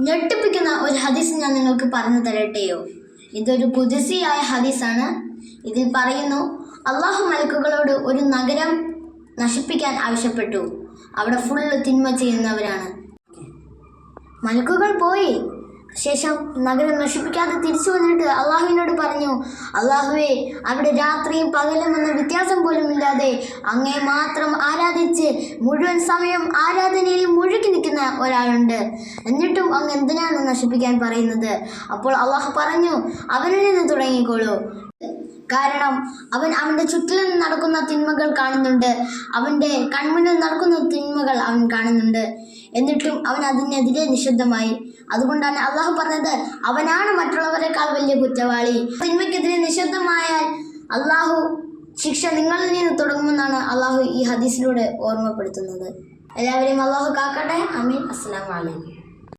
ഞെട്ടിപ്പിക്കുന്ന ഒരു ഹദീസ് ഞാൻ നിങ്ങൾക്ക് പറഞ്ഞു തരട്ടെയോ? ഇതൊരു ഖുദ്സിയായ ഹദീസാണ്. ഇതിൽ പറയുന്നു, അള്ളാഹു മലക്കുകളോട് ഒരു നഗരം നശിപ്പിക്കാൻ ആവശ്യപ്പെട്ടു. അവിടെ ഫുള്ള് തിന്മ ചെയ്യുന്നവരാണ്. മലക്കുകൾ പോയി. ശേഷം നഗരം നശിപ്പിക്കാതെ തിരിച്ചു വന്നിട്ട് അള്ളാഹുവിനോട് പറഞ്ഞു, അള്ളാഹുവേ, അവിടെ രാത്രിയും പകലും എന്ന വ്യത്യാസം പോലും ഇല്ലാതെ അങ്ങേ മാത്രം ആരാധിച്ച് മുഴുവൻ സമയം ആരാധനയിൽ മുഴുകി നിൽക്കുന്ന ഒരാളുണ്ട്. എന്നിട്ടും അങ്ങ് എന്തിനാണ് നശിപ്പിക്കാൻ പറയുന്നത്? അപ്പോൾ അള്ളാഹു പറഞ്ഞു, അവനിൽ നിന്ന് തുടങ്ങിക്കോളൂ. കാരണം അവൻ അവൻ്റെ ചുറ്റിലും നടക്കുന്ന തിന്മകൾ കാണുന്നുണ്ട്. അവൻ്റെ കൺമുന്നിൽ നടക്കുന്ന തിന്മകൾ അവൻ കാണുന്നുണ്ട്. എന്നിട്ടും അവൻ അതിനെതിരെ നിശബ്ദമായി. അതുകൊണ്ടാണ് അള്ളാഹു പറഞ്ഞത്, അവനാണ് മറ്റുള്ളവരെക്കാൾ വലിയ കുറ്റവാളി. തിന്മയ്ക്കെതിരെ നിശബ്ദമായാൽ അള്ളാഹു ശിക്ഷ നിങ്ങളിൽ നിന്ന് തുടങ്ങുമെന്നാണ് അള്ളാഹു ഈ ഹദീസിലൂടെ ഓർമ്മപ്പെടുത്തുന്നത്. എല്ലാവരെയും അള്ളാഹു കാക്കട്ടെ. ആമീൻ. അസ്സലാമു അലൈക്കും.